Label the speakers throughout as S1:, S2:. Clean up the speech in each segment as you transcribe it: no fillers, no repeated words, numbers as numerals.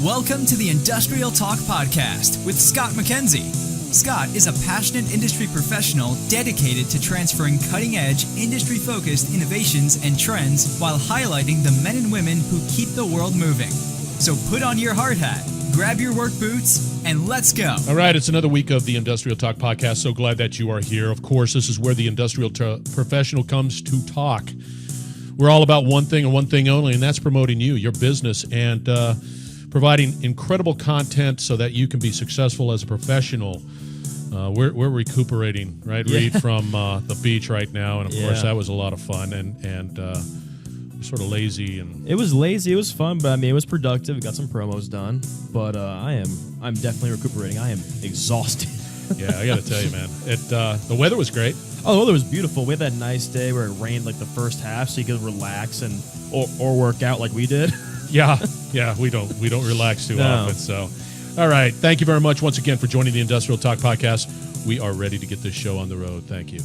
S1: Welcome to the Industrial Talk Podcast with Scott McKenzie. Scott is a passionate industry professional dedicated to transferring cutting-edge, industry-focused innovations and trends while highlighting the men and women who keep the world moving. So put on your hard hat, grab your work boots, and let's go.
S2: All right, it's another week of the Industrial Talk Podcast. So glad that you are here. Of course, this is where the industrial professional comes to talk. We're all about one thing and one thing only, and that's promoting you, your business, and providing incredible content so that you can be successful as a professional. We're recuperating, right,
S3: Yeah.
S2: Reed, from the beach right now, and of course that was a lot of fun, and sort of lazy. And
S3: It was lazy, it was fun, but I mean, it was productive. We got some promos done, but I'm definitely recuperating. I am exhausted.
S2: yeah, I got to tell you, man, the weather was great.
S3: Oh, the weather was beautiful. We had that nice day where it rained like the first half, so you could relax and or work out like we did.
S2: Yeah, we don't relax too
S3: No.
S2: often. So, all right, thank you very much once again for joining the Industrial Talk Podcast. We are ready to get this show on the road. Thank you.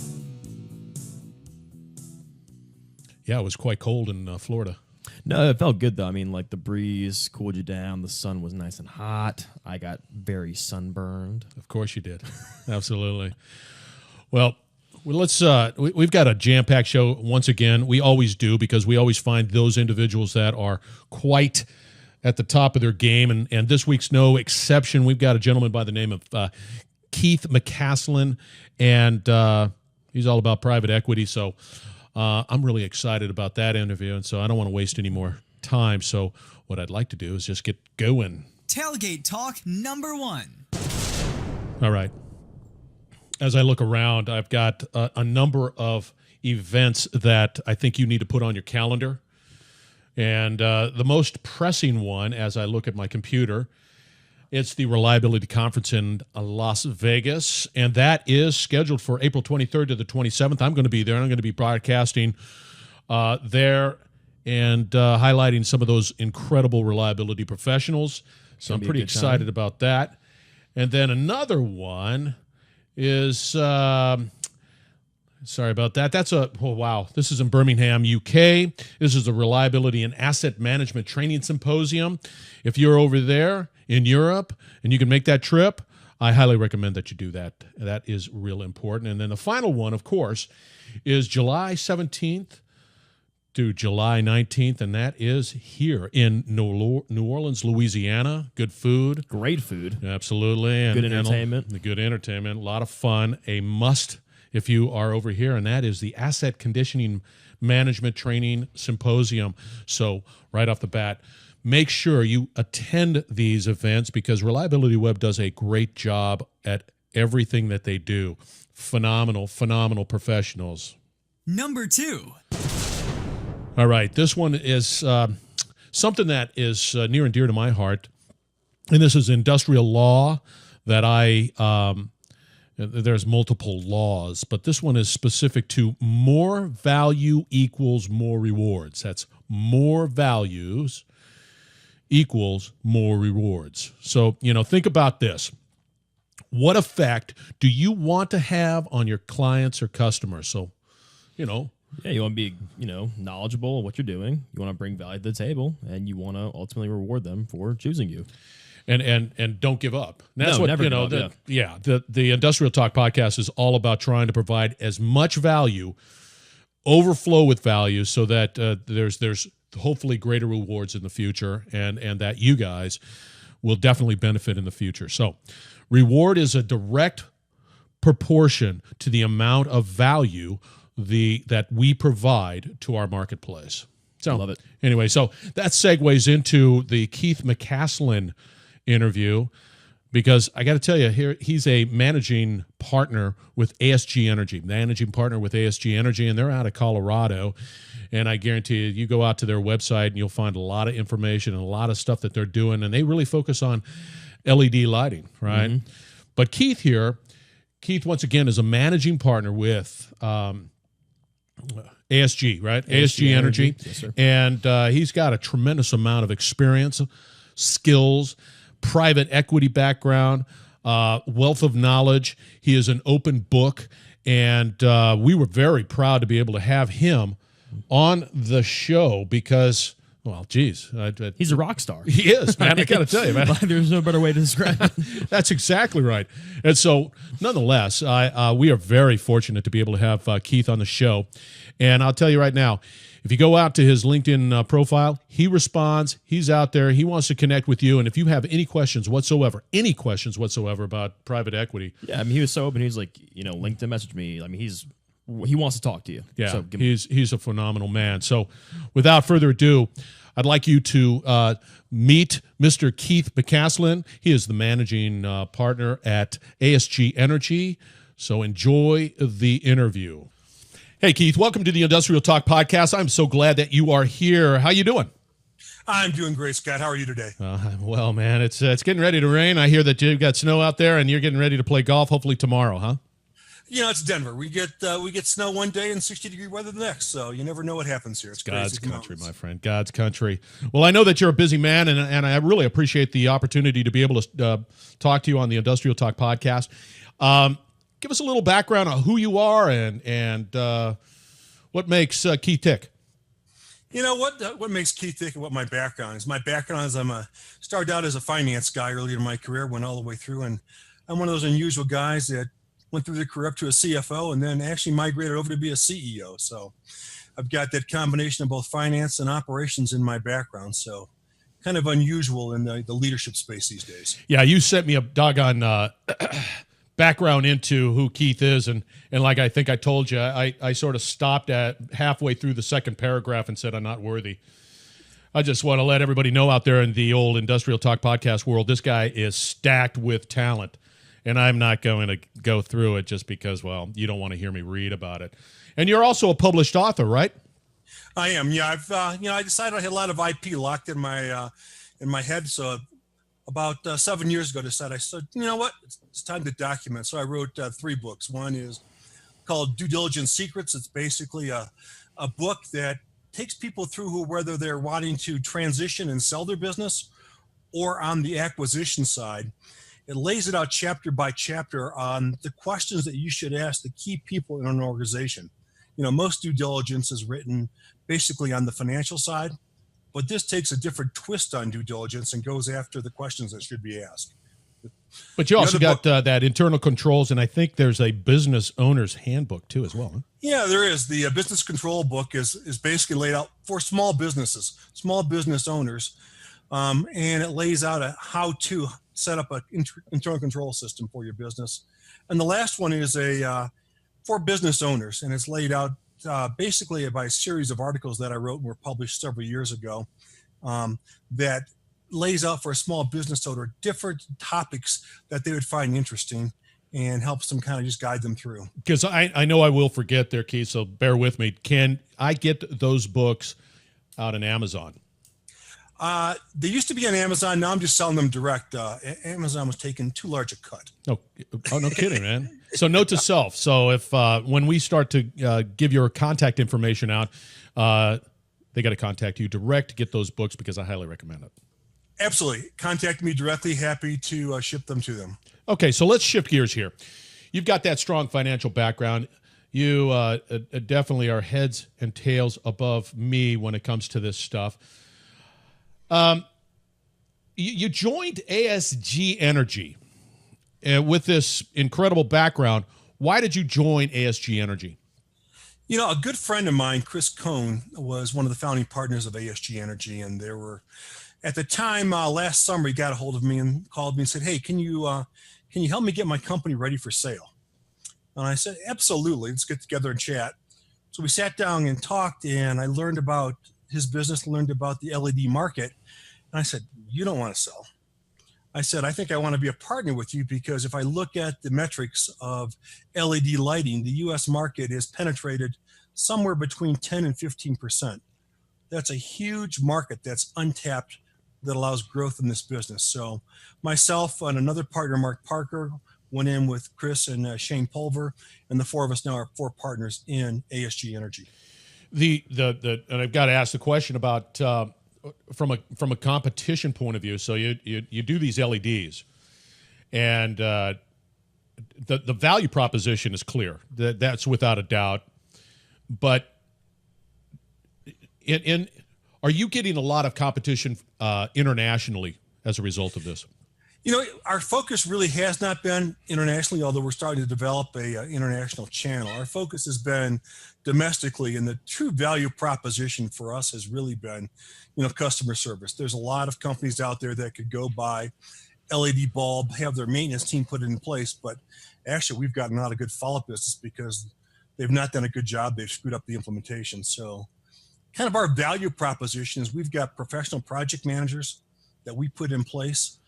S2: Yeah, it was quite cold in Florida.
S3: No, it felt good though. I mean, like the breeze cooled you down. The sun was nice and hot. I got very sunburned.
S2: Of course you did. Absolutely. Well, let's. We've got a jam-packed show once again. We always do, because we always find those individuals that are quite at the top of their game, and this week's no exception. We've got a gentleman by the name of Keith McAslan, and he's all about private equity. So I'm really excited about that interview, and so I don't want to waste any more time. So what I'd like to do is just get going.
S1: Tailgate Talk number 1.
S2: All right. As I look around, I've got a number of events that I think you need to put on your calendar. And the most pressing one, as I look at my computer, it's the Reliability Conference in Las Vegas. And that is scheduled for April 23rd to the 27th. I'm going to be there. I'm going to be broadcasting there and highlighting some of those incredible reliability professionals. So I'm pretty excited about that. And then another one is, sorry about that. This is in Birmingham, UK. This is the Reliability and Asset Management Training Symposium. If you're over there in Europe and you can make that trip, I highly recommend that you do that. That is real important. And then the final one, of course, is July 17th to July 19th, and that is here in New Orleans, Louisiana. Good food.
S3: Great food.
S2: Absolutely. And
S3: Good entertainment.
S2: Good entertainment. A lot of fun. A must if you are over here, and that is the Asset Conditioning Management Training Symposium. So right off the bat, make sure you attend these events, because Reliability Web does a great job at everything that they do. Phenomenal professionals.
S1: Number 2.
S2: All right, this one is something that is near and dear to my heart, and this is industrial law that there's multiple laws, but this one is specific to more value equals more rewards. That's more values equals more rewards. So, think about this. What effect do you want to have on your clients or customers? So,
S3: Yeah, you want to be, knowledgeable of what you're doing. You want to bring value to the table, and you want to ultimately reward them for choosing you.
S2: And don't give up. And that's
S3: No,
S2: what
S3: never give up,
S2: the Industrial Talk Podcast is all about, trying to provide as much value, overflow with value, so that there's hopefully greater rewards in the future, and that you guys will definitely benefit in the future. So, reward is a direct proportion to the amount of value that we provide to our marketplace. So,
S3: love it.
S2: Anyway, so that segues into the Keith McAslan interview, because I got to tell you, here he's a managing partner with ASG Energy, and they're out of Colorado. And I guarantee you go out to their website and you'll find a lot of information and a lot of stuff that they're doing, and they really focus on LED lighting, right? Mm-hmm. But Keith once again is a managing partner with ASG, right? ASG Energy.
S3: Yes, sir.
S2: And he's got a tremendous amount of experience, skills, private equity background, wealth of knowledge. He is an open book, and we were very proud to be able to have him on the show, because Well, geez.
S3: He's a rock star.
S2: He is, man. I got to tell you, man.
S3: There's no better way to describe it.
S2: That's exactly right. And so, nonetheless, we are very fortunate to be able to have Keith on the show. And I'll tell you right now, if you go out to his LinkedIn profile, he responds. He's out there. He wants to connect with you. And if you have any questions whatsoever about private equity.
S3: Yeah, I mean, he was so open. He was like, LinkedIn messaged me. I mean, he wants to talk to you.
S2: Yeah,
S3: so
S2: he's a phenomenal man. So without further ado, I'd like you to meet Mr. Keith McAslan. He is the managing partner at ASG Energy. So enjoy the interview. Hey, Keith, welcome to the Industrial Talk Podcast. I'm so glad that you are here. How you doing?
S4: I'm doing great, Scott. How are you today?
S2: Well, man, it's getting ready to rain. I hear that you've got snow out there, and you're getting ready to play golf, hopefully tomorrow, huh?
S4: It's Denver. We get snow one day and 60-degree weather the next, so you never know what happens here. It's
S2: God's
S4: crazy
S2: country, my friend. God's country. Well, I know that you're a busy man, and I really appreciate the opportunity to be able to talk to you on the Industrial Talk Podcast. Give us a little background on who you are and what makes Keith tick.
S4: What makes Keith tick and what my background is. My background is started out as a finance guy earlier in my career, went all the way through, and I'm one of those unusual guys that went through the career up to a CFO and then actually migrated over to be a CEO. So I've got that combination of both finance and operations in my background. So kind of unusual in the leadership space these days.
S2: Yeah, you sent me a doggone background into who Keith is, and like I think I told you, I sort of stopped at halfway through the second paragraph and said I'm not worthy. I just want to let everybody know out there in the old Industrial Talk Podcast world, this guy is stacked with talent, and I'm not going to go through it just because, well, you don't want to hear me read about it. And you're also a published author, right?
S4: I am. Yeah, I've I decided I had a lot of IP locked in my head, so about 7 years ago, I said, you know what, it's time to document. So I wrote 3 books. One is called Due Diligence Secrets. It's basically a book that takes people through whether they're wanting to transition and sell their business or on the acquisition side. It lays it out chapter by chapter on the questions that you should ask the key people in an organization. Most due diligence is written basically on the financial side, but this takes a different twist on due diligence and goes after the questions that should be asked.
S2: But you also got that internal controls, and I think there's a business owner's handbook too as well. Huh?
S4: Yeah, there is. The business control book is basically laid out for small businesses, small business owners, and it lays out how to set up an internal control system for your business. And the last one is for business owners, and it's laid out basically by a series of articles that I wrote and were published several years ago that lays out for a small business owner different topics that they would find interesting and helps them kind of just guide them through.
S2: Because I know I will forget there, Keith, so bear with me. Can I get those books out on Amazon?
S4: They used to be on Amazon. Now I'm just selling them direct. Amazon was taking too large a cut.
S2: Oh, no kidding, man. So note to self. So if when we start to give your contact information out, they got to contact you direct to get those books because I highly recommend it.
S4: Absolutely. Contact me directly. Happy to ship them to them.
S2: Okay, so let's shift gears here. You've got that strong financial background. You definitely are heads and tails above me when it comes to this stuff. You joined ASG Energy with this incredible background. Why did you join ASG Energy?
S4: A good friend of mine, Chris Cohn, was one of the founding partners of ASG Energy, and there were, at the time last summer, he got a hold of me and called me and said, "Hey, can you help me get my company ready for sale?" And I said, "Absolutely. Let's get together and chat." So we sat down and talked, and I learned about his business, learned about the LED market. And I said, "You don't want to sell." I said, "I think I want to be a partner with you because if I look at the metrics of LED lighting, the U.S. market is penetrated somewhere between 10 and 15%. That's a huge market that's untapped that allows growth in this business." So myself and another partner, Mark Parker, went in with Chris and Shane Pulver, and the 4 of us now are 4 partners in ASG Energy.
S2: And I've got to ask the question about from a competition point of view. So you do these LEDs, and the value proposition is clear. That's without a doubt. But Are you getting a lot of competition internationally as a result of this?
S4: Our focus really has not been internationally, although we're starting to develop a international channel. Our focus has been domestically, and the true value proposition for us has really been, customer service. There's a lot of companies out there that could go buy LED bulb, have their maintenance team put it in place, but actually we've gotten out of good follow-up business because they've not done a good job. They've screwed up the implementation. So kind of our value proposition is we've got professional project managers that we put in place.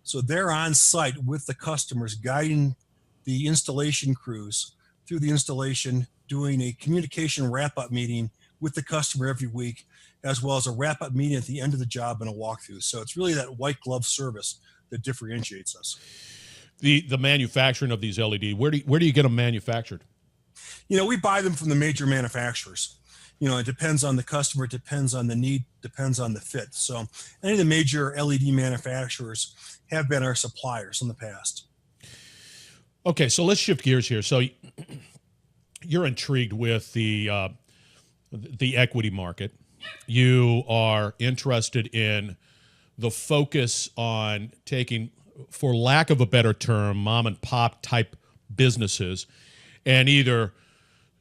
S4: So they're on site with the customers, guiding the installation crews through the installation, doing a communication wrap-up meeting with the customer every week, as well as a wrap-up meeting at the end of the job and a walkthrough. So it's really that white glove service that differentiates us.
S2: The manufacturing of these LED, where do you get them manufactured?
S4: We buy them from the major manufacturers. It depends on the customer, it depends on the need, depends on the fit. So any of the major LED manufacturers have been our suppliers in the past.
S2: Okay, so let's shift gears here. So you're intrigued with the equity market. You are interested in the focus on taking, for lack of a better term, mom and pop type businesses and either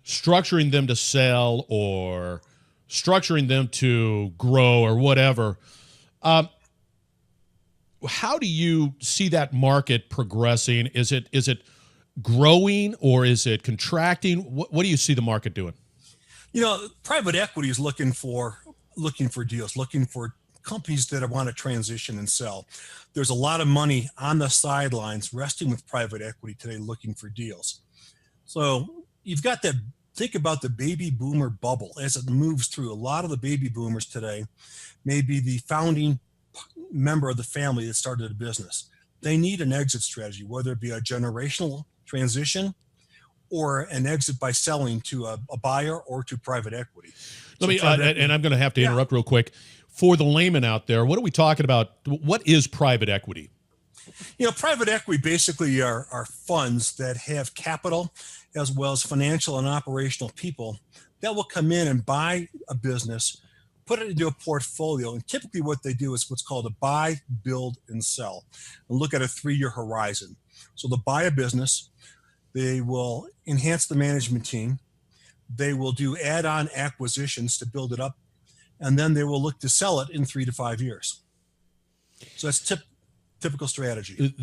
S2: structuring them to sell or structuring them to grow or whatever. How do you see that market progressing? Is it growing or is it contracting? What do you see the market doing?
S4: Private equity is looking for deals, looking for companies that want to transition and sell. There's a lot of money on the sidelines resting with private equity today looking for deals. So you've got to think about the baby boomer bubble as it moves through. A lot of the baby boomers today may be the founding member of the family that started a business. They need an exit strategy, whether it be a generational transition or an exit by selling to a buyer or to private equity.
S2: And I'm going to have to interrupt real quick. For the layman out there, what are we talking about? What is private equity?
S4: Private equity basically are funds that have capital as well as financial and operational people that will come in and buy a business, put it into a portfolio. And typically what they do is what's called a buy, build, and sell, and look at a 3-year horizon. So they'll buy a business, they will enhance the management team, they will do add-on acquisitions to build it up, and then they will look to sell it in 3 to 5 years. So that's typical strategy.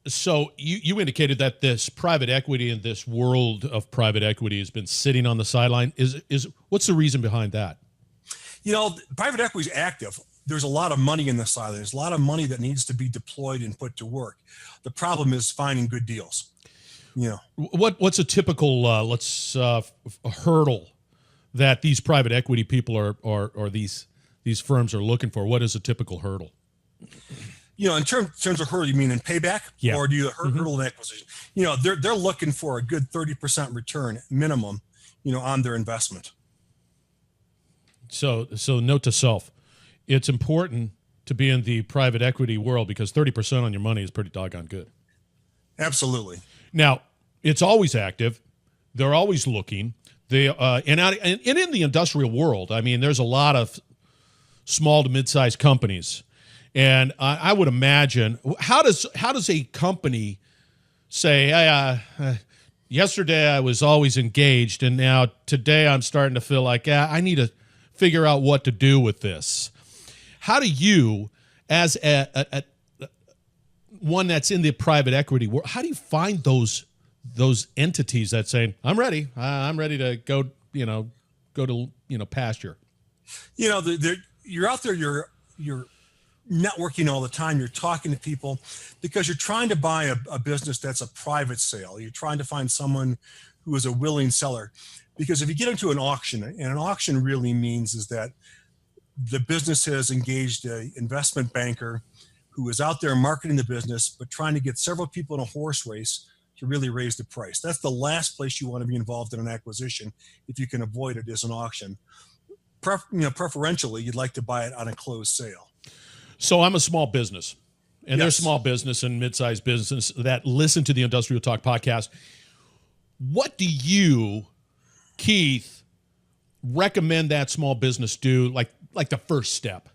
S2: So you indicated that this private equity and this world of private equity has been sitting on the sideline. Is what's the reason behind that?
S4: Private equity is active. There's a lot of money in the sideline. There's a lot of money that needs to be deployed and put to work. The problem is finding good deals.
S2: What's a typical hurdle that these private equity people or these firms are looking for? What is a typical hurdle?
S4: In terms of hurdle, you mean in payback?
S2: Yeah.
S4: Or do you hurdle in acquisition? They're looking for a good 30% return minimum, on their investment.
S2: So note to self, it's important to be in the private equity world because 30% on your money is pretty doggone good.
S4: Absolutely.
S2: Now, it's always active. They're always looking. And in the industrial world, I mean, there's a lot of small to mid-sized companies. And I would imagine, how does a company say, hey, yesterday I was always engaged, and now today I'm starting to feel like I need to figure out what to do with this. How do you, as a one that's in the private equity world, how do you find those entities that saying, I'm ready to go to pasture?
S4: You're out there, you're networking all the time. You're talking to people because you're trying to buy a business that's a private sale. You're trying to find someone who is a willing seller. Because if you get into an auction, and an auction really means is that the business has engaged an investment banker who is out there marketing the business, but trying to get several people in a horse race to really raise the price. That's the last place you want to be involved in an acquisition if you can avoid it as an auction. Preferentially, you'd like to buy it on a closed sale.
S2: So I'm a small business, and
S4: Yes.
S2: There's small business and mid-sized business that listen to the Industrial Talk podcast. What do you, Keith, recommend that small business do? Like like the first step?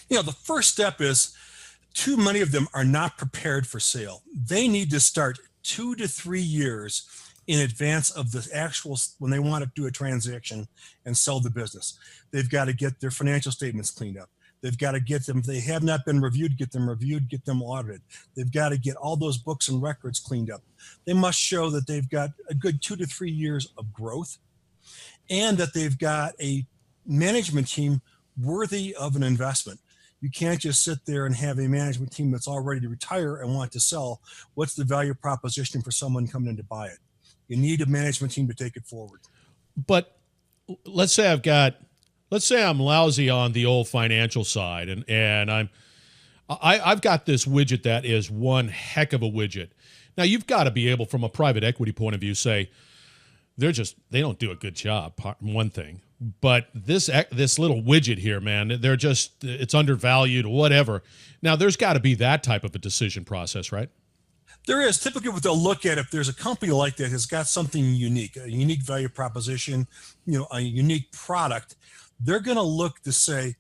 S4: The first step is too many of them are not prepared for sale. They need to start 2 to 3 years in advance of the actual, when they want to do a transaction and sell the business. They've got to get their financial statements cleaned up. They've got to get them, if they have not been reviewed, get them reviewed, get them audited. They've got to get all those books and records cleaned up. They must show that they've got a good 2 to 3 years of growth and that they've got a management team worthy of an investment. You can't just sit there and have a management team that's all ready to retire and want to sell. What's the value proposition for someone coming in to buy it? You need a management team to take it forward.
S2: But let's say I'm lousy on the old financial side, and I've got this widget that is one heck of a widget. Now you've got to be able, from a private equity point of view, say they don't do a good job. One thing. But this little widget here, man, it's undervalued, whatever. Now, there's got to be that type of a decision process, right?
S4: There is. Typically what they'll look at, if there's a company like that has got something unique, a unique value proposition, a unique product, they're going to look to say,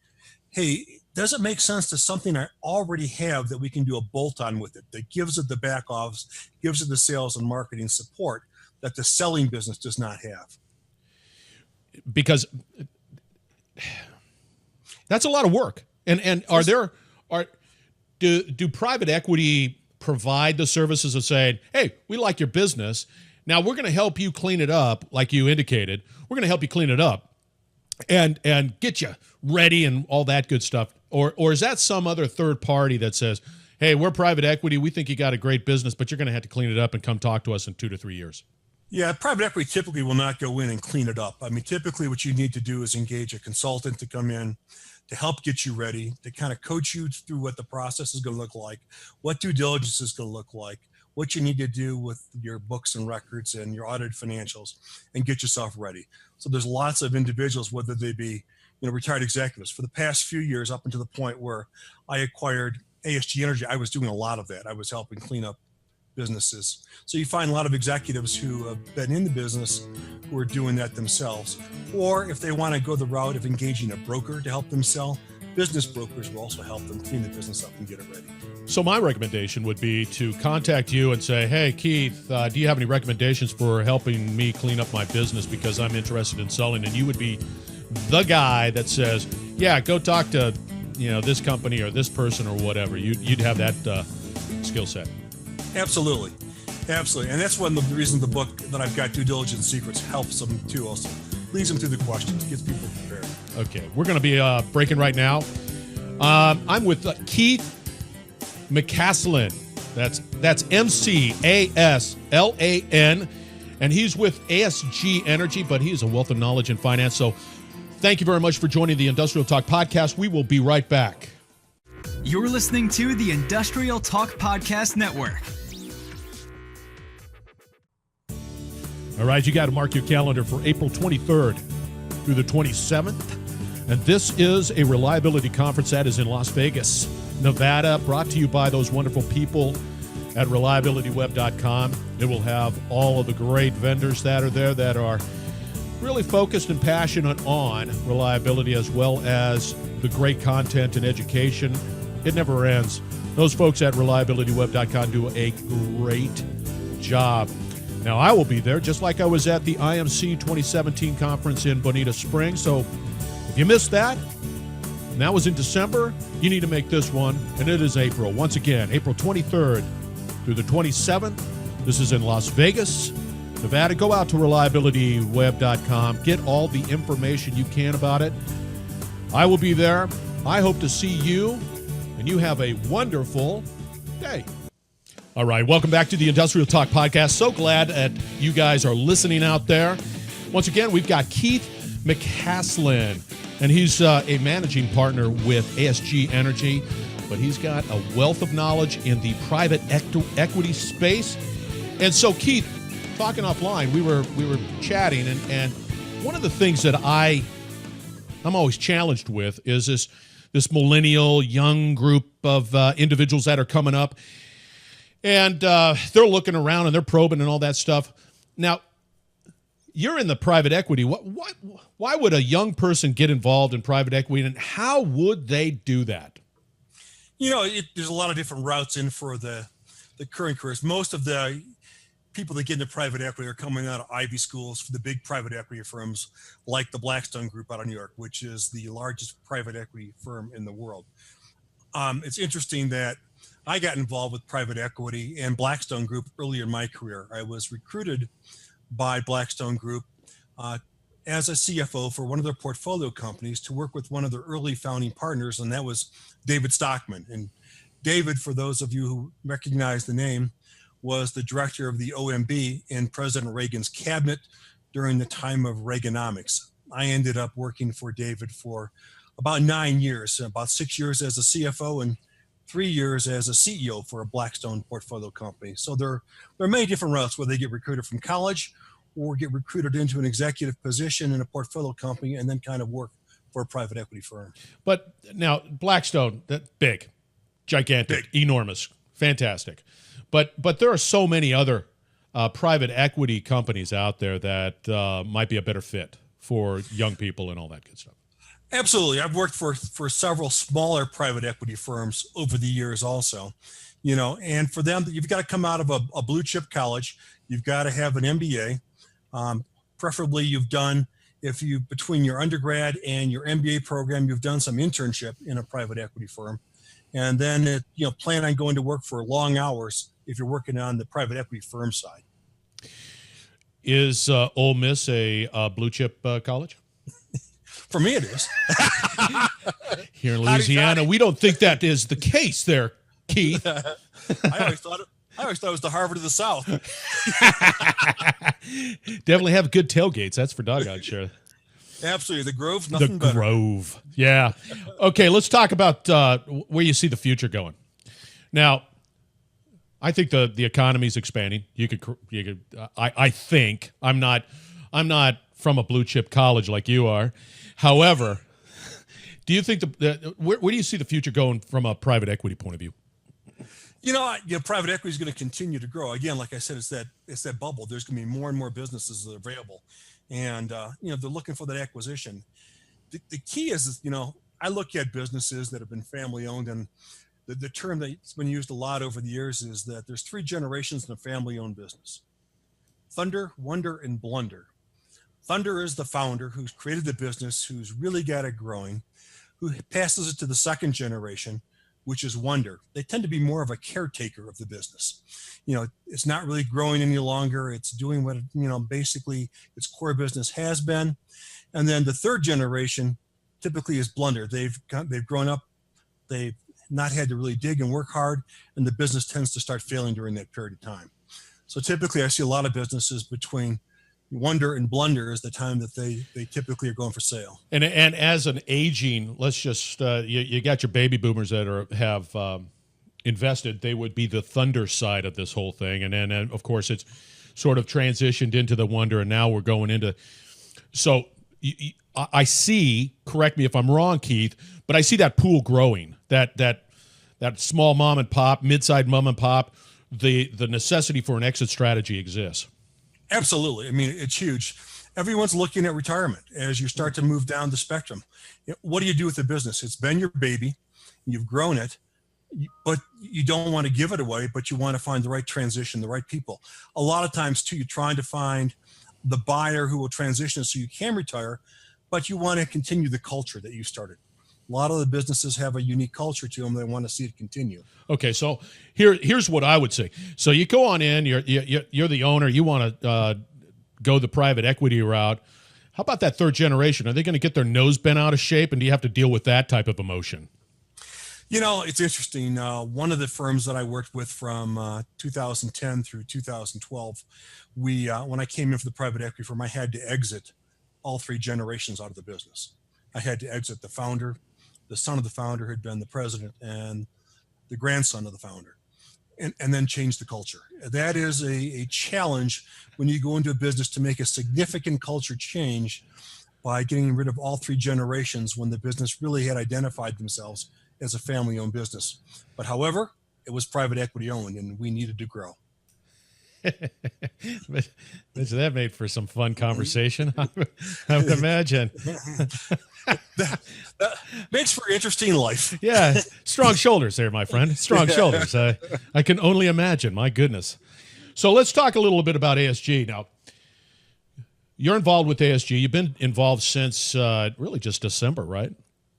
S4: hey, does it make sense to something I already have that we can do a bolt-on with it, that gives it the back office, gives it the sales and marketing support that the selling business does not have?
S2: Because that's a lot of work. And do private equity provide the services of saying, hey, we like your business. Now we're going to help you clean it up, like you indicated. We're going to help you clean it up and get you ready and all that good stuff. Or is that some other third party that says, hey, we're private equity, we think you got a great business, but you're going to have to clean it up and come talk to us in 2 to 3 years?
S4: Yeah, private equity typically will not go in and clean it up. I mean, typically what you need to do is engage a consultant to come in to help get you ready, to kind of coach you through what the process is going to look like, what due diligence is going to look like, what you need to do with your books and records and your audited financials, and get yourself ready. So there's lots of individuals, whether they be retired executives. For the past few years, up until the point where I acquired ASG Energy, I was doing a lot of that. I was helping clean up businesses. So you find a lot of executives who have been in the business who are doing that themselves. Or if they want to go the route of engaging a broker to help them sell, business brokers will also help them clean the business up and get it ready.
S2: So my recommendation would be to contact you and say, hey, Keith, do you have any recommendations for helping me clean up my business because I'm interested in selling? And you would be the guy that says, yeah, go talk to this company or this person or whatever. You'd have that skill set.
S4: Absolutely. And that's one of the reasons the book that I've got, Due Diligence Secrets, helps them too also. Leads them through the questions, gets people prepared.
S2: Okay, we're going to be breaking right now. I'm with Keith McAslan. That's McAslan, and he's with ASG Energy, but he's a wealth of knowledge in finance. So thank you very much for joining the Industrial Talk Podcast. We will be right back.
S1: You're listening to the Industrial Talk Podcast Network.
S2: All right, you got to mark your calendar for April 23rd through the 27th. And this is a reliability conference that is in Las Vegas, Nevada, brought to you by those wonderful people at reliabilityweb.com. It will have all of the great vendors that are there that are really focused and passionate on reliability, as well as the great content and education. It never ends. Those folks at reliabilityweb.com do a great job. Now, I will be there just like I was at the IMC 2017 conference in Bonita Springs. So if you missed that, and that was in December, you need to make this one, and it is April. Once again, April 23rd through the 27th. This is in Las Vegas, Nevada. Go out to reliabilityweb.com. Get all the information you can about it. I will be there. I hope to see you, and you have a wonderful day. All right, welcome back to the Industrial Talk Podcast. So glad that you guys are listening out there. Once again, we've got Keith McAslan, and he's a managing partner with ASG Energy, but he's got a wealth of knowledge in the private equity space. And so, Keith, talking offline, we were chatting, and one of the things that I'm always challenged with is this millennial young group of individuals that are coming up. And they're looking around and they're probing and all that stuff. Now, you're in the private equity. Why would a young person get involved in private equity, and how would they do that?
S4: There's a lot of different routes in for the current careers. Most of the people that get into private equity are coming out of Ivy schools for the big private equity firms like the Blackstone Group out of New York, which is the largest private equity firm in the world. It's interesting that I got involved with private equity and Blackstone Group earlier in my career. I was recruited by Blackstone Group as a CFO for one of their portfolio companies to work with one of their early founding partners, and that was David Stockman. And David, for those of you who recognize the name, was the director of the OMB in President Reagan's cabinet during the time of Reaganomics. I ended up working for David for about 9 years, about 6 years as a CFO and 3 years as a CEO for a Blackstone portfolio company. So there are many different routes where they get recruited from college or get recruited into an executive position in a portfolio company and then kind of work for a private equity firm.
S2: But now Blackstone, that big, gigantic, enormous, fantastic. But there are so many other private equity companies out there that might be a better fit for young people and all that good stuff.
S4: Absolutely. I've worked for several smaller private equity firms over the years also, and for them, you've got to come out of a blue chip college. You've got to have an MBA. Preferably between your undergrad and your MBA program, you've done some internship in a private equity firm. And then, plan on going to work for long hours if you're working on the private equity firm side.
S2: Is Ole Miss a blue chip college?
S4: For me, it is.
S2: Here in Louisiana, we don't think that is the case there, Keith.
S4: I always thought it was the Harvard of the South.
S2: Definitely have good tailgates. That's for doggone sure.
S4: Absolutely. The Grove's nothing better.
S2: The Grove. Yeah. Okay, let's talk about where you see the future going. Now, I think the economy is expanding. I think I'm not from a blue chip college like you are. However, do you think where do you see the future going from a private equity point of view?
S4: Private equity is going to continue to grow. Again, like I said, it's that bubble. There's going to be more and more businesses that are available, and they're looking for that acquisition. The key is, I look at businesses that have been family owned, and the term that's been used a lot over the years is that there's 3 generations in a family owned business: Thunder, Wonder, and Blunder. Thunder is the founder who's created the business, who's really got it growing, who passes it to the second generation, which is Wonder. They tend to be more of a caretaker of the business. It's not really growing any longer. It's doing what, basically its core business has been. And then the third generation typically is Blunder. They've grown up. They've not had to really dig and work hard, and the business tends to start failing during that period of time. So typically I see a lot of businesses between Wonder and Blunder is the time that they typically are going for sale. And
S2: as an aging, let's just you got your baby boomers that have invested. They would be the Thunder side of this whole thing, and then of course it's sort of transitioned into the Wonder, and now we're going into. So I see. Correct me if I'm wrong, Keith, but I see that pool growing. That small mom and pop, mid-sized mom and pop. The necessity for an exit strategy exists.
S4: Absolutely. I mean, it's huge. Everyone's looking at retirement as you start to move down the spectrum. What do you do with the business? It's been your baby. You've grown it, but you don't want to give it away, but you want to find the right transition, the right people. A lot of times, too, you're trying to find the buyer who will transition so you can retire, but you want to continue the culture that you started. A lot of the businesses have a unique culture to them. They want to see it continue.
S2: Okay, so here's what I would say. So you go on in, you're the owner, you want to go the private equity route. How about that third generation? Are they going to get their nose bent out of shape, and do you have to deal with that type of emotion?
S4: It's interesting. One of the firms that I worked with from 2010 through 2012, when I came in for the private equity firm, I had to exit all 3 generations out of the business. I had to exit the founder, the son of the founder who had been the president, and the grandson of the founder, and then change the culture. That is a challenge when you go into a business to make a significant culture change by getting rid of all 3 generations when the business really had identified themselves as a family-owned business. But however, it was private equity owned, and we needed to grow.
S2: But that made for some fun conversation, I would imagine.
S4: that makes for interesting life.
S2: Yeah, strong shoulders there, my friend. Strong shoulders. I can only imagine. My goodness. So let's talk a little bit about ASG. Now, you're involved with ASG. You've been involved since really just December, right?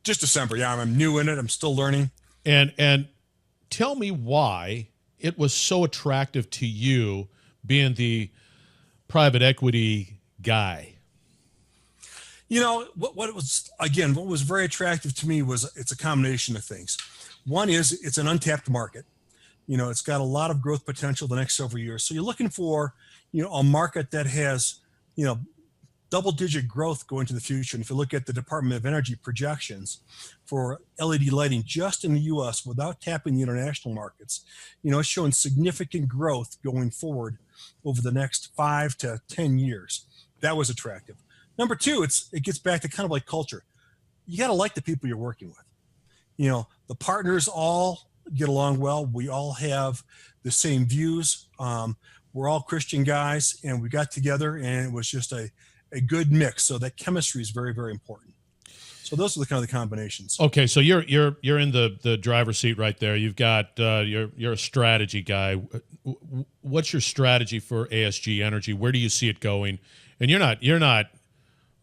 S4: Just December, yeah. I'm new in it. I'm still learning.
S2: And tell me why it was so attractive to you being the private equity guy.
S4: You know, what was very attractive to me was it's a combination of things. One is it's an untapped market. You know, it's got a lot of growth potential the next several years. So you're looking for, a market that has, double-digit growth going to the future. And if you look at the Department of Energy projections for LED lighting just in the U.S. without tapping the international markets, it's showing significant growth going forward over the next 5 to 10 years. That was attractive. Number two, it gets back to kind of like culture. You got to like the people you're working with. The partners all get along well. We all have the same views. We're all Christian guys, and we got together, and it was just a good mix. So that chemistry is very, very important. So those are the kind of the combinations.
S2: Okay, so you're in the driver's seat right there. You've got you're a strategy guy. What's your strategy for ASG Energy? Where do you see it going? And you're not.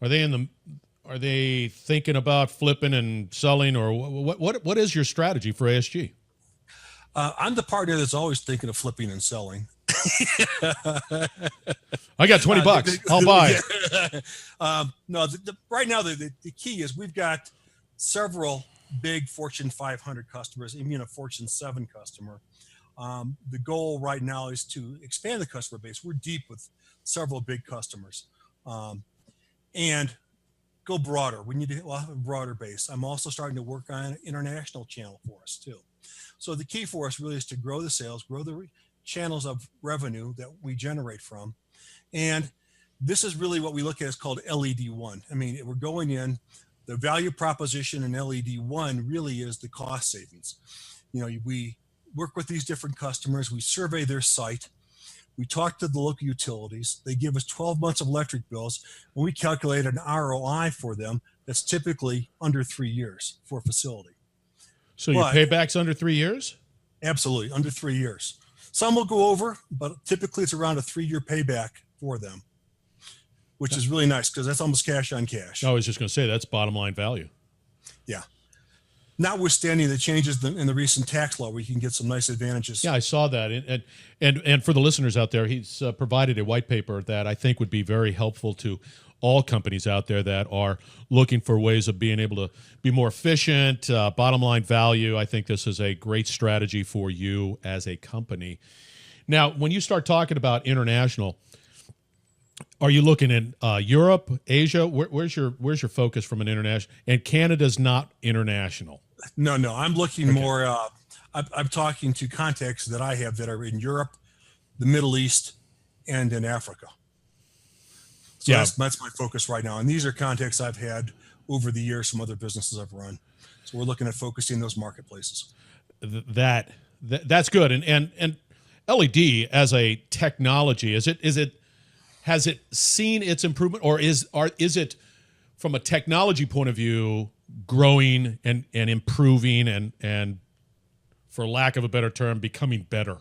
S2: Are they thinking about flipping and selling, or what is your strategy for ASG?
S4: I'm the partner that's always thinking of flipping and selling.
S2: I got $20. I'll buy it.
S4: No, right now the key is we've got several big Fortune 500 customers, even a Fortune 7 customer. The goal right now is to expand the customer base. We're deep with several big customers, and go broader. We need to have a broader base. I'm also starting to work on an international channel for us too. So the key for us really is to grow the sales, grow the channels of revenue that we generate from. And this is really what we look at as called LED 1. I mean, we're going in, the value proposition in LED 1 really is the cost savings. We work with these different customers, we survey their site, we talk to the local utilities, they give us 12 months of electric bills, and we calculate an ROI for them that's typically under 3 years for a facility.
S2: So your payback's under 3 years?
S4: Absolutely, under 3 years. Some will go over, but typically it's around a 3-year payback for them, which is really nice because that's almost cash on cash.
S2: I was just going to say that's bottom line value.
S4: Yeah. Notwithstanding the changes in the recent tax law, we can get some nice advantages.
S2: Yeah, I saw that. And for the listeners out there, he's provided a white paper that I think would be very helpful to all companies out there that are looking for ways of being able to be more efficient, bottom line value. I think this is a great strategy for you as a company. Now, when you start talking about international, are you looking in Europe, Asia? Where's your focus from an international? And Canada's not international.
S4: No. I'm looking more. I'm talking to contacts that I have that are in Europe, the Middle East, and in Africa. So that's my focus right now. And these are contacts I've had over the years from other businesses I've run. So we're looking at focusing those marketplaces.
S2: That's good. And LED as a technology, has it seen its improvement, or is it from a technology point of view growing and improving and for lack of a better term, becoming better?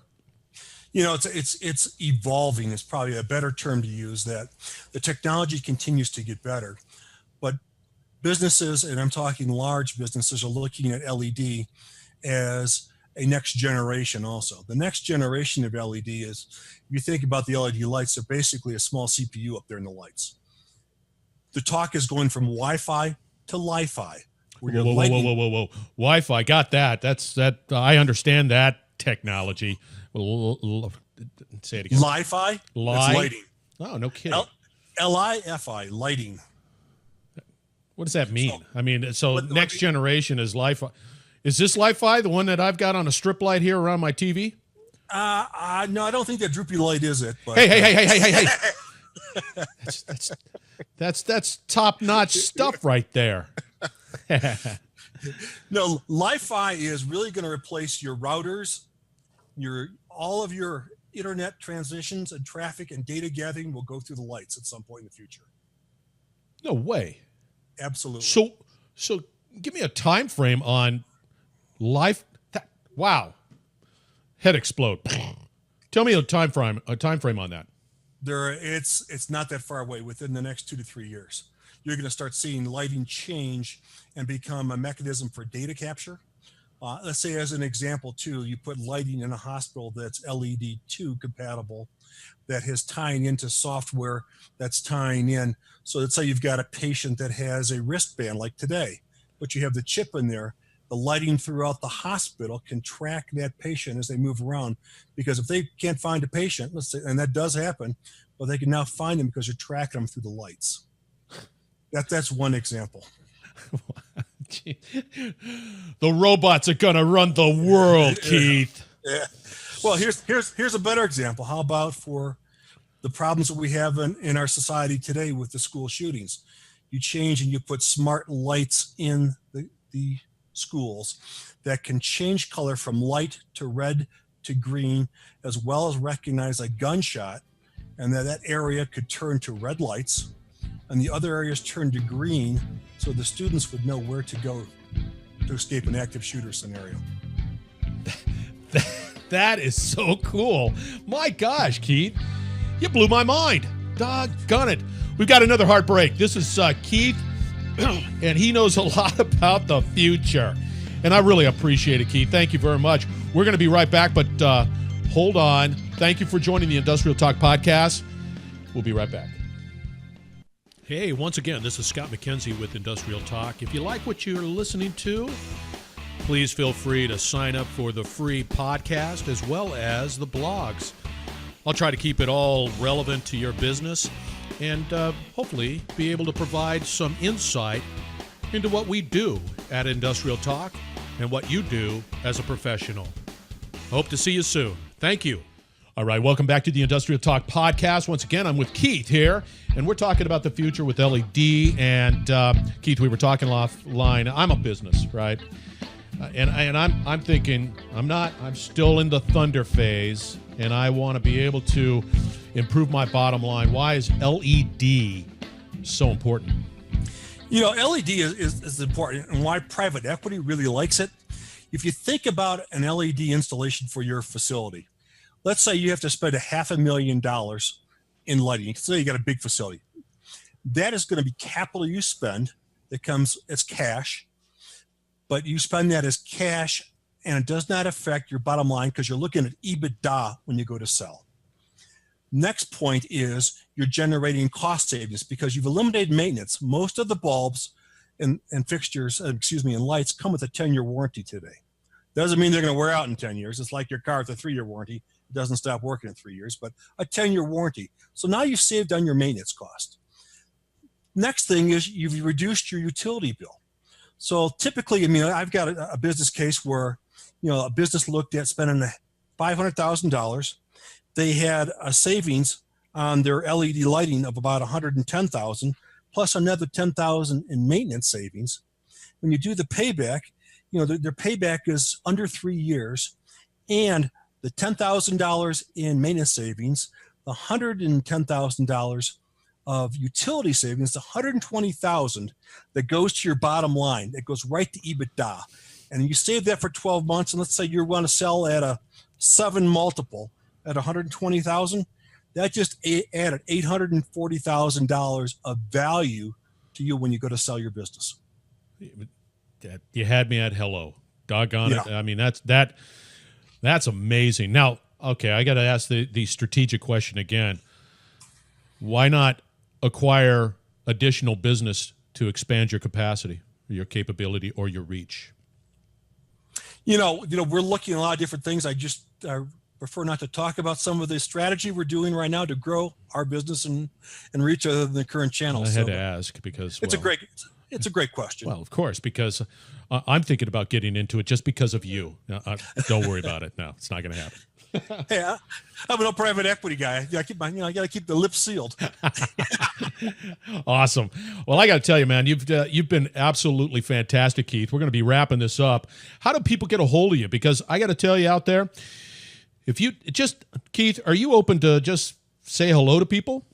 S4: It's evolving is probably a better term to use. That the technology continues to get better, but businesses, and I'm talking large businesses, are looking at LED as a next generation also. The next generation of LED is, if you think about the LED lights, they're basically a small CPU up there in the lights. The talk is going from Wi-Fi to Li-Fi.
S2: Whoa. Wi-Fi, got that. That's I understand that technology. Say it again.
S4: Li-Fi? That's lighting.
S2: Oh, no kidding.
S4: Li-Fi, lighting.
S2: What does that mean? So next generation is Li-Fi. Is this Li-Fi, the one that I've got on a strip light here around my TV?
S4: No, I don't think that droopy light is it. But,
S2: hey. That's top-notch stuff right there.
S4: No, Li-Fi is really going to replace your routers, all of your internet transitions and traffic and data gathering will go through the lights at some point in the future.
S2: No way.
S4: Absolutely.
S2: So give me a time frame on life. Wow. Head explode. Tell me a time frame on that.
S4: It's not that far away. Within the next 2 to 3 years, you're going to start seeing lighting change and become a mechanism for data capture. Let's say, as an example, too, you put lighting in a hospital that's LED 2 compatible, that is tying into software that's tying in. So let's say you've got a patient that has a wristband like today, but you have the chip in there. The lighting throughout the hospital can track that patient as they move around, because if they can't find a patient, let's say, and that does happen, well, they can now find them because you're tracking them through the lights. That's one example.
S2: The robots are going to run the world, Keith.
S4: Yeah. Well, here's a better example. How about for the problems that we have in our society today with the school shootings? You change and you put smart lights in the schools that can change color from light to red to green, as well as recognize a gunshot, and that area could turn to red lights and the other areas turn to green, so the students would know where to go to escape an active shooter scenario.
S2: That is so cool. My gosh, Keith, you blew my mind. Doggone it. We've got another heartbreak. This is Keith, and he knows a lot about the future. And I really appreciate it, Keith. Thank you very much. We're going to be right back, but hold on. Thank you for joining the Industrial Talk Podcast. We'll be right back. Hey, once again, this is Scott McKenzie with Industrial Talk. If you like what you're listening to, please feel free to sign up for the free podcast as well as the blogs. I'll try to keep it all relevant to your business and hopefully be able to provide some insight into what we do at Industrial Talk and what you do as a professional. Hope to see you soon. Thank you. All right, welcome back to the Industrial Talk Podcast. Once again, I'm with Keith here, and we're talking about the future with LED. And Keith, we were talking offline. I'm a business, right? And I'm thinking, I'm still in the thunder phase, and I want to be able to improve my bottom line. Why is LED so important?
S4: You know, LED is important, and why private equity really likes it. If you think about an LED installation for your facility, let's say you have to spend $500,000 in lighting. Say you got a big facility. That is going to be capital you spend that comes as cash, but you spend that as cash and it does not affect your bottom line because you're looking at EBITDA when you go to sell. Next point is you're generating cost savings because you've eliminated maintenance. Most of the bulbs and fixtures, and lights come with a 10-year warranty today. Doesn't mean they're going to wear out in 10 years. It's like your car with a 3-year warranty. It doesn't stop working in 3 years, but a 10-year warranty. So now you've saved on your maintenance cost. Next thing is you've reduced your utility bill. So typically, I've got a business case where, a business looked at spending $500,000. They had a savings on their LED lighting of about $110,000, plus another $10,000 in maintenance savings. When you do the payback, their payback is under 3 years, and the $10,000 in maintenance savings, the $110,000 of utility savings, the $120,000 that goes to your bottom line, that goes right to EBITDA. And you save that for 12 months, and let's say you want to sell at a 7 multiple at $120,000, that just added $840,000 of value to you when you go to sell your business.
S2: You had me at hello. Doggone it. I mean, that's amazing. Now, okay, I got to ask the strategic question again. Why not acquire additional business to expand your capacity, your capability, or your reach?
S4: We're looking at a lot of different things. I prefer not to talk about some of the strategy we're doing right now to grow our business and reach other than the current channels.
S2: I had to ask because
S4: it's a great question.
S2: Well, of course, because I'm thinking about getting into it just because of you. Don't worry about it. No, it's not going to happen.
S4: Hey, I'm no private equity guy. I got to keep the lips sealed.
S2: Awesome. Well, I got to tell you, man, you've been absolutely fantastic, Keith. We're going to be wrapping this up. How do people get a hold of you? Because I got to tell you out there, If you just, Keith, are you open to just say hello to people?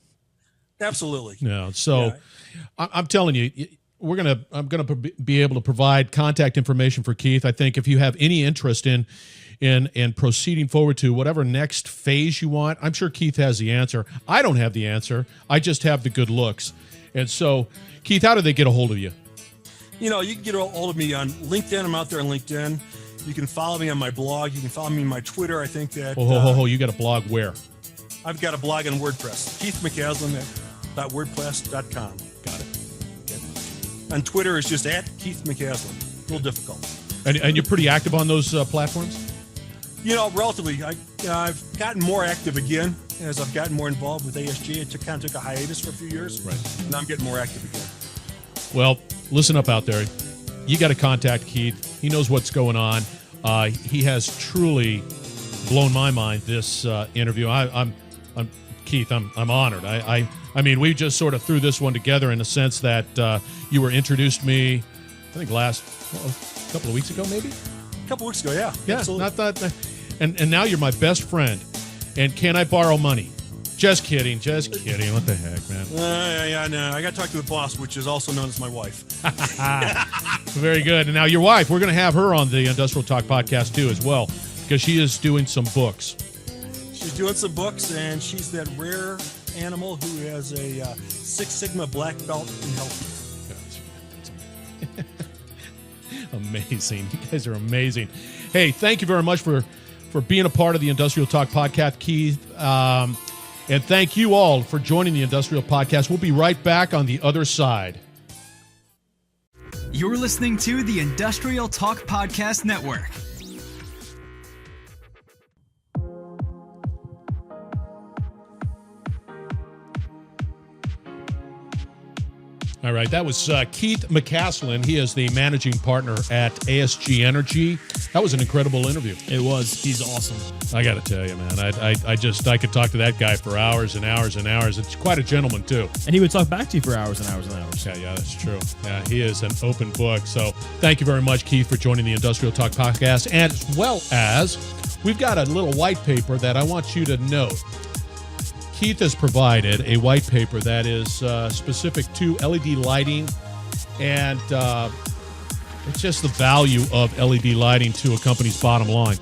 S4: Absolutely.
S2: No. So
S4: Yeah.
S2: I'm telling you, I'm gonna be able to provide contact information for Keith. I think if you have any interest in proceeding forward to whatever next phase you want, I'm sure Keith has the answer. I don't have the answer. I just have the good looks. And so, Keith, how do they get a hold of you?
S4: You can get a hold of me on LinkedIn. I'm out there on LinkedIn. You can follow me on my blog. You can follow me on my Twitter. I think that
S2: You got a blog where?
S4: I've got a blog on WordPress. Keith McAslan .wordpress.com.
S2: Got it.
S4: On Twitter, it's just at Keith McAslan. A little difficult.
S2: And you're pretty active on those platforms?
S4: Relatively. I've gotten more active again as I've gotten more involved with ASG. I kind of took a hiatus for a few years.
S2: Right.
S4: Now I'm getting more active again.
S2: Well, listen up out there. You got to contact Keith. He knows what's going on. He has truly blown my mind this interview. I'm Keith. I'm honored. I mean, we just sort of threw this one together in the sense that you were introduced me, I think a couple of weeks ago, maybe.
S4: A couple weeks ago, yeah.
S2: Yeah,
S4: Absolutely.
S2: not that. And now you're my best friend. And can I borrow money? Just kidding. What the heck, man?
S4: Yeah, no. I got to talk to the boss, which is also known as my wife.
S2: Very good. And now your wife, we're going to have her on the Industrial Talk podcast too as well, because she is doing some books.
S4: She's doing some books, and she's that rare animal who has a Six Sigma black belt in health.
S2: Amazing. You guys are amazing. Hey, thank you very much for being a part of the Industrial Talk podcast, Keith. And thank you all for joining the Industrial Podcast. We'll be right back on the other side.
S1: You're listening to the Industrial Talk Podcast Network.
S2: All right, that was Keith McAslan. He is the managing partner at ASG Energy. That was an incredible interview.
S3: It was. He's awesome.
S2: I got to tell you, man, I could talk to that guy for hours and hours and hours. It's quite a gentleman, too.
S3: And he would talk back to you for hours and hours and hours.
S2: Yeah, that's true. Yeah, he is an open book. So thank you very much, Keith, for joining the Industrial Talk podcast. And as well as, we've got a little white paper that I want you to note. Keith has provided a white paper that is specific to LED lighting, and it's just the value of LED lighting to a company's bottom line.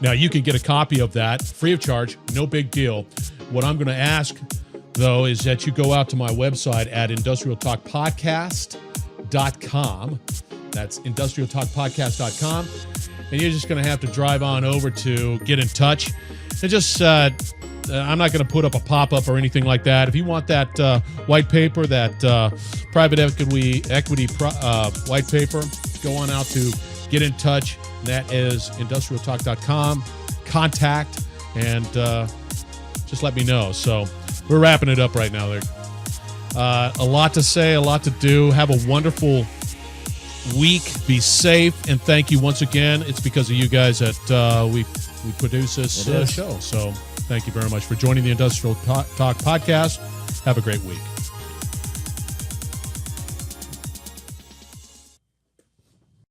S2: Now, you can get a copy of that free of charge, no big deal. What I'm going to ask, though, is that you go out to my website at industrialtalkpodcast.com. That's industrialtalkpodcast.com. And you're just going to have to drive on over to get in touch. And just... I'm not going to put up a pop-up or anything like that. If you want that white paper, that private equity white paper, go on out to Get in Touch. That is industrialtalk.com. Contact, and just let me know. So we're wrapping it up right now. There, a lot to say, a lot to do. Have a wonderful week. Be safe, and thank you once again. It's because of you guys that we produce this show. So thank you very much for joining the Industrial Talk podcast. Have a great week.